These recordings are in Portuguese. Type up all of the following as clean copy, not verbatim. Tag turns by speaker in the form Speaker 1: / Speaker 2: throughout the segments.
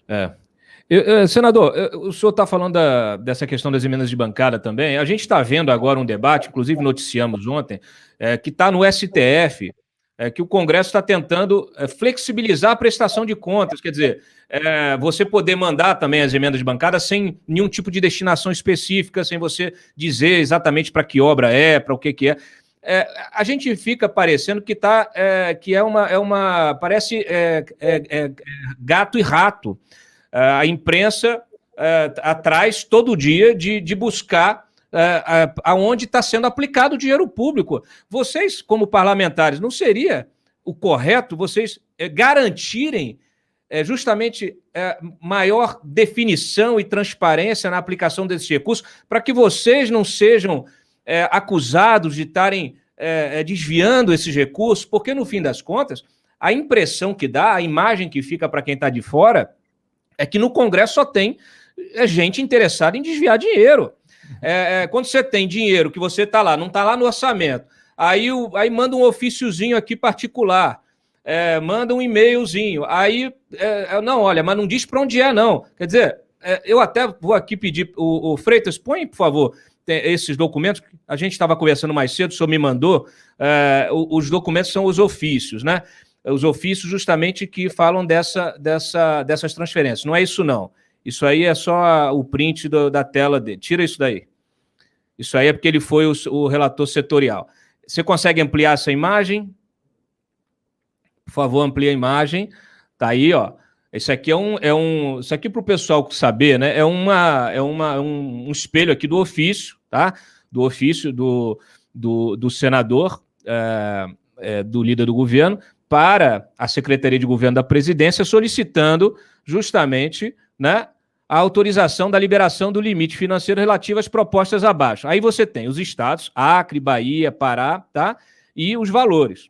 Speaker 1: É. Senador, o senhor está falando dessa questão das emendas de bancada também. A gente está vendo agora um debate, inclusive noticiamos ontem, que está no STF, que o Congresso está tentando flexibilizar a prestação de contas. Quer dizer, você poder mandar também as emendas de bancada sem nenhum tipo de destinação específica, sem você dizer exatamente para que obra para o que é. A gente fica parecendo que parece gato e rato. A imprensa atrás todo dia de buscar aonde está sendo aplicado o dinheiro público. Vocês, como parlamentares, não seria o correto vocês garantirem justamente maior definição e transparência na aplicação desses recursos, para que vocês não sejam acusados de estarem desviando esses recursos, porque, no fim das contas, a impressão que dá, a imagem que fica para quem está de fora, é que no Congresso só tem gente interessada em desviar dinheiro. Quando você tem dinheiro que você está lá, não está lá no orçamento, aí manda um ofíciozinho aqui particular, manda um e-mailzinho, não, olha, mas não diz para onde não. Quer dizer, eu até vou aqui pedir, o Freitas, põe, por favor, esses documentos, a gente estava conversando mais cedo, o senhor me mandou, os documentos são os ofícios, né? Os ofícios justamente que falam dessas transferências. Não é isso, não. Isso aí é só o print da tela dele. Tira isso daí. Isso aí é porque ele foi o relator setorial. Você consegue ampliar essa imagem? Por favor, amplie a imagem. Tá aí, ó. Esse aqui isso aqui para o pessoal saber, né? É um espelho aqui do ofício, tá? Do ofício do senador, do líder do governo, para a Secretaria de Governo da Presidência, solicitando justamente, né, a autorização da liberação do limite financeiro relativo às propostas abaixo. Aí você tem os estados, Acre, Bahia, Pará, tá? E os valores.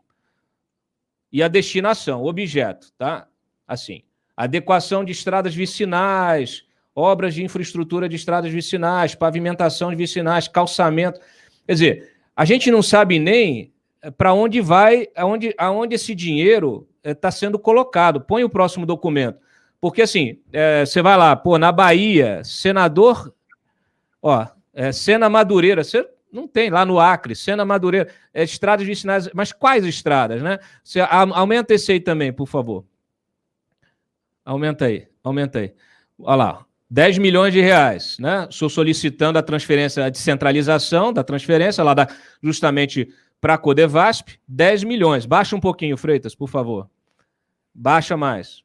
Speaker 1: E a destinação, o objeto, tá? Assim, adequação de estradas vicinais, obras de infraestrutura de estradas vicinais, pavimentação de vicinais, calçamento. Quer dizer, a gente não sabe nem para onde vai, aonde esse dinheiro está sendo colocado. Põe o próximo documento. Porque, assim, você vai lá, na Bahia, senador, Sena Madureira, você não tem lá no Acre, Sena Madureira, estradas vicinais, mas quais estradas, né? Você aumenta esse aí também, por favor. Aumenta aí. Olha lá, 10 milhões de reais, né? Estou solicitando a transferência, a descentralização da transferência, lá justamente para a Codevasp, 10 milhões. Baixa um pouquinho, Freitas, por favor. Baixa mais.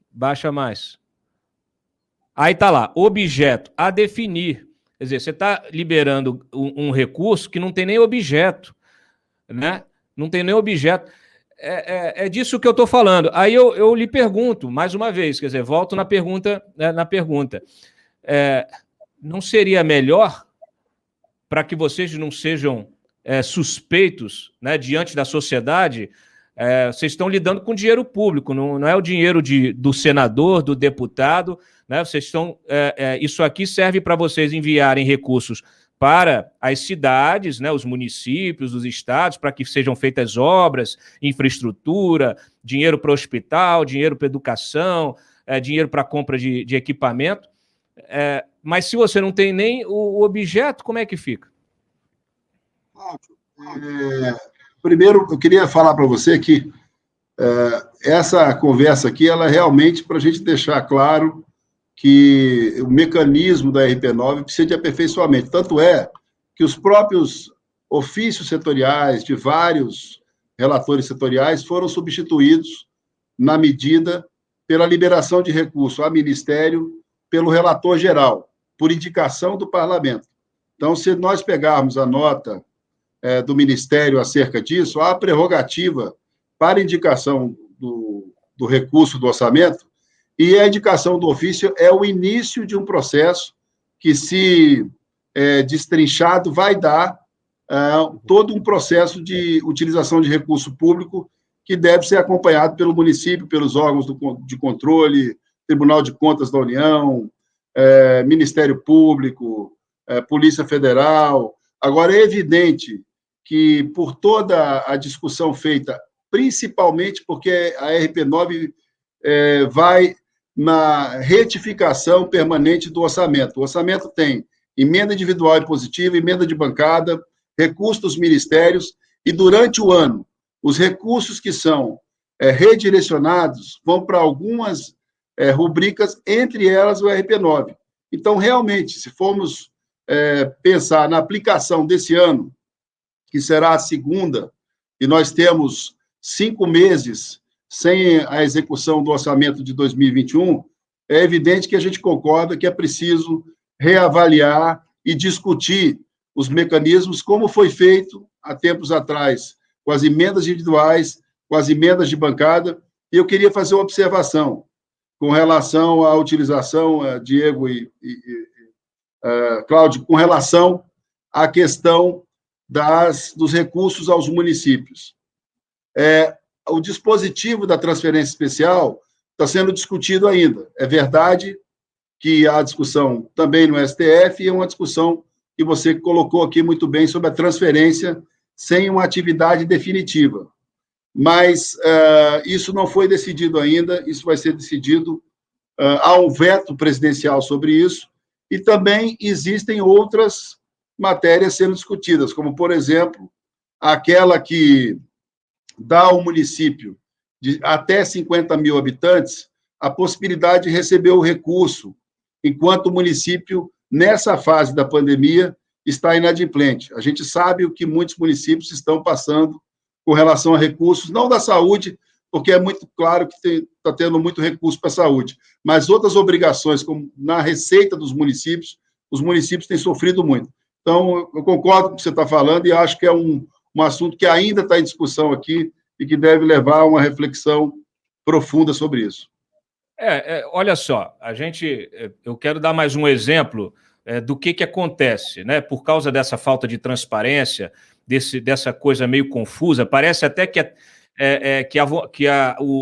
Speaker 1: Aí está lá, objeto a definir. Quer dizer, você está liberando um recurso que não tem nem objeto, né? Não tem nem objeto. É disso que eu estou falando. Aí eu lhe pergunto, mais uma vez, quer dizer, volto na pergunta. Não seria melhor, para que vocês não sejam suspeitos, né, diante da sociedade, vocês estão lidando com dinheiro público, não é o dinheiro do senador, do deputado, né? Vocês estão. Isso aqui serve para vocês enviarem recursos para as cidades, né, os municípios, os estados, para que sejam feitas obras, infraestrutura, dinheiro para o hospital, dinheiro para educação, dinheiro para compra de equipamento. Mas se você não tem nem o objeto, como é que fica?
Speaker 2: Primeiro, eu queria falar para você que essa conversa aqui, ela é realmente para a gente deixar claro que o mecanismo da RP9 precisa de aperfeiçoamento. Tanto é que os próprios ofícios setoriais de vários relatores setoriais foram substituídos na medida pela liberação de recurso a Ministério pelo relator geral, por indicação do Parlamento. Então, se nós pegarmos a nota do Ministério acerca disso, há a prerrogativa para indicação do recurso do orçamento, e a indicação do ofício é o início de um processo que, se destrinchado, vai dar todo um processo de utilização de recurso público que deve ser acompanhado pelo município, pelos órgãos de controle, Tribunal de Contas da União, Ministério Público, Polícia Federal. Agora, é evidente que, por toda a discussão feita, principalmente porque a RP9 vai na retificação permanente do orçamento. O orçamento tem emenda individual e positiva, emenda de bancada, recursos dos ministérios, e durante o ano, os recursos que são redirecionados vão para algumas rubricas, entre elas o RP9. Então, realmente, se formos pensar na aplicação desse ano, que será a segunda, e nós temos 5 meses sem a execução do orçamento de 2021, é evidente que a gente concorda que é preciso reavaliar e discutir os mecanismos, como foi feito há tempos atrás, com as emendas individuais, com as emendas de bancada. E eu queria fazer uma observação com relação à utilização, Diego e Cláudio, com relação à questão dos recursos aos municípios. O dispositivo da transferência especial está sendo discutido ainda. É verdade que há discussão também no STF, e é uma discussão que você colocou aqui muito bem sobre a transferência sem uma atividade definitiva. Mas isso não foi decidido ainda, isso vai ser decidido, há um veto presidencial sobre isso, e também existem outras matérias sendo discutidas, como, por exemplo, aquela que dá ao município de até 50 mil habitantes a possibilidade de receber o recurso, enquanto o município, nessa fase da pandemia, está inadimplente. A gente sabe o que muitos municípios estão passando com relação a recursos, não da saúde, porque é muito claro que está tendo muito recurso para a saúde, mas outras obrigações, como na receita dos municípios, os municípios têm sofrido muito. Então, eu concordo com o que você está falando e acho que é um assunto que ainda está em discussão aqui e que deve levar a uma reflexão profunda sobre isso.
Speaker 1: Olha só, eu quero dar mais um exemplo do que acontece, né? Por causa dessa falta de transparência, dessa coisa meio confusa, parece até que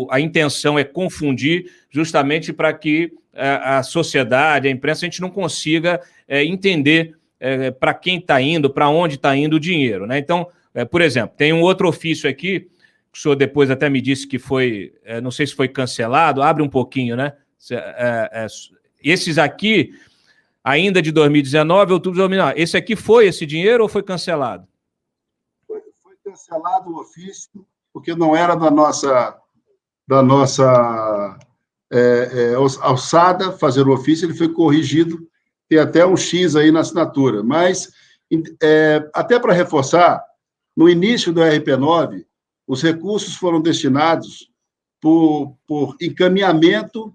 Speaker 1: a intenção é confundir justamente para que a sociedade, a imprensa, a gente não consiga entender para quem está indo, para onde está indo o dinheiro, né? Então, por exemplo, tem um outro ofício aqui, que o senhor depois até me disse que foi, não sei se foi cancelado, abre um pouquinho, né? Esses aqui, ainda de 2019, outubro de 2019, esse aqui foi esse dinheiro ou foi cancelado?
Speaker 2: Foi cancelado o ofício, porque não era da nossa alçada fazer o ofício, ele foi corrigido, tem até um X aí na assinatura, mas até para reforçar, no início do RP9, os recursos foram destinados por encaminhamento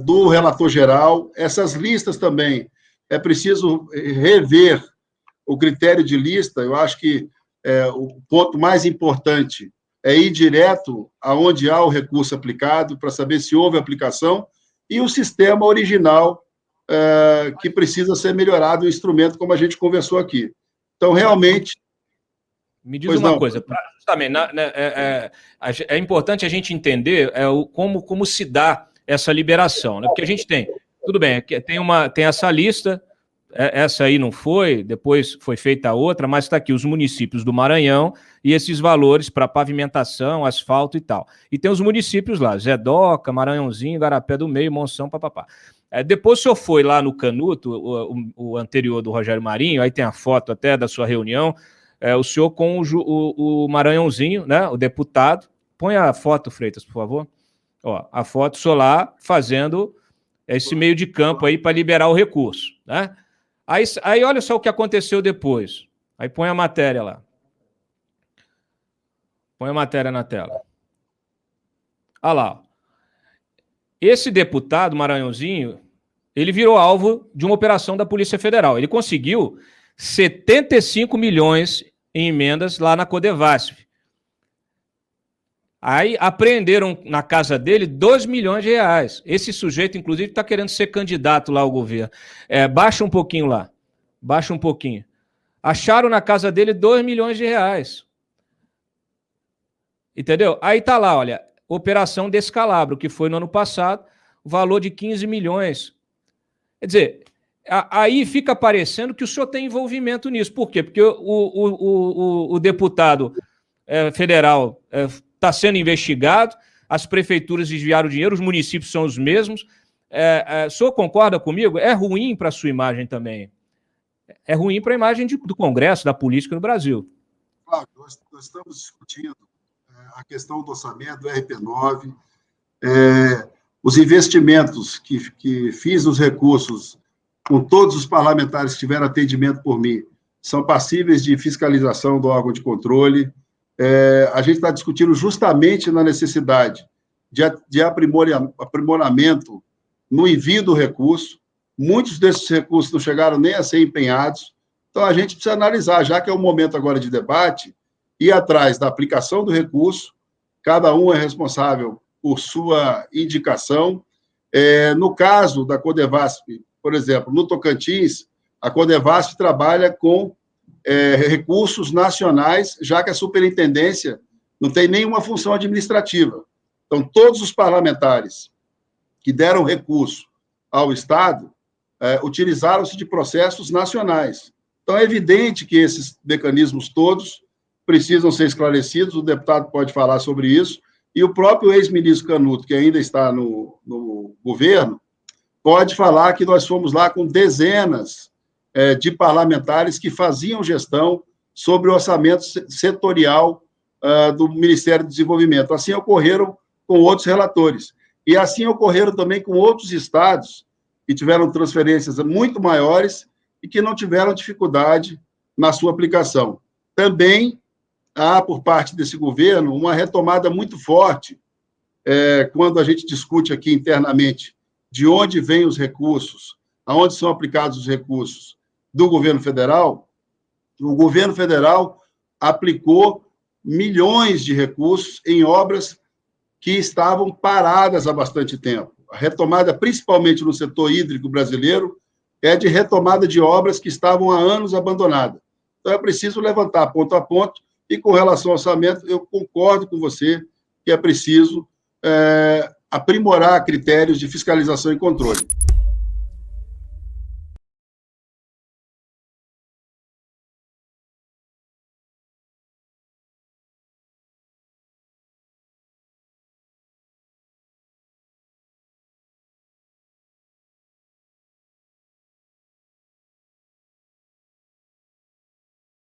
Speaker 2: do relator geral. Essas listas também, é preciso rever o critério de lista. Eu acho que o ponto mais importante é ir direto aonde há o recurso aplicado, para saber se houve aplicação, e o sistema original, que precisa ser melhorado, o instrumento, como a gente conversou aqui. Então, realmente...
Speaker 1: Me diz uma coisa, justamente, é importante a gente entender como se dá essa liberação, né? Porque a gente tem, tudo bem, tem essa lista, essa aí não foi, depois foi feita a outra, mas está aqui os municípios do Maranhão e esses valores para pavimentação, asfalto e tal. E tem os municípios lá, Zedoca, Maranhãozinho, Garapé do Meio, Monção, papapá. Depois o senhor foi lá no Canuto, o anterior do Rogério Marinho, aí tem a foto até da sua reunião, o senhor com o Maranhãozinho, né, o deputado. Põe a foto, Freitas, por favor. Ó, a foto, o senhor lá fazendo esse meio de campo aí para liberar o recurso, né? Aí olha só o que aconteceu depois. Aí põe a matéria lá. Põe a matéria na tela. Olha lá. Esse deputado, Maranhãozinho, ele virou alvo de uma operação da Polícia Federal. Ele conseguiu 75 milhões em emendas lá na Codevasf. Aí apreenderam na casa dele 2 milhões de reais. Esse sujeito, inclusive, está querendo ser candidato lá ao governo. Baixa um pouquinho lá. Baixa um pouquinho. Acharam na casa dele 2 milhões de reais. Entendeu? Aí tá lá, olha, operação Descalabro, que foi no ano passado, o valor de 15 milhões. Quer dizer, aí fica parecendo que o senhor tem envolvimento nisso. Por quê? Porque o deputado federal está sendo investigado, as prefeituras desviaram dinheiro, os municípios são os mesmos. O senhor concorda comigo? É ruim para a sua imagem também. É ruim para a imagem do Congresso, da política no Brasil.
Speaker 2: Claro, nós estamos discutindo a questão do orçamento, do RP9, os investimentos que fiz nos recursos com todos os parlamentares que tiveram atendimento por mim, são passíveis de fiscalização do órgão de controle. A gente está discutindo justamente na necessidade de aprimoramento no envio do recurso. Muitos desses recursos não chegaram nem a ser empenhados. Então, a gente precisa analisar, já que é um momento agora de debate, ir atrás da aplicação do recurso. Cada um é responsável por sua indicação. No caso da Codevasf, por exemplo, no Tocantins, a Codevasf trabalha com recursos nacionais, já que a superintendência não tem nenhuma função administrativa. Então, todos os parlamentares que deram recurso ao Estado utilizaram-se de processos nacionais. Então, é evidente que esses mecanismos todos precisam ser esclarecidos, o deputado pode falar sobre isso, e o próprio ex-ministro Canuto, que ainda está no governo, pode falar que nós fomos lá com dezenas de parlamentares que faziam gestão sobre o orçamento setorial do Ministério do Desenvolvimento. Assim ocorreram com outros relatores. E assim ocorreram também com outros estados que tiveram transferências muito maiores e que não tiveram dificuldade na sua aplicação. Também há, por parte desse governo, uma retomada muito forte quando a gente discute aqui internamente de onde vêm os recursos, aonde são aplicados os recursos do governo federal. O governo federal aplicou milhões de recursos em obras que estavam paradas há bastante tempo. A retomada, principalmente no setor hídrico brasileiro, é de retomada de obras que estavam há anos abandonadas. Então, é preciso levantar ponto a ponto, e com relação ao orçamento, eu concordo com você que é preciso aprimorar critérios de fiscalização e controle.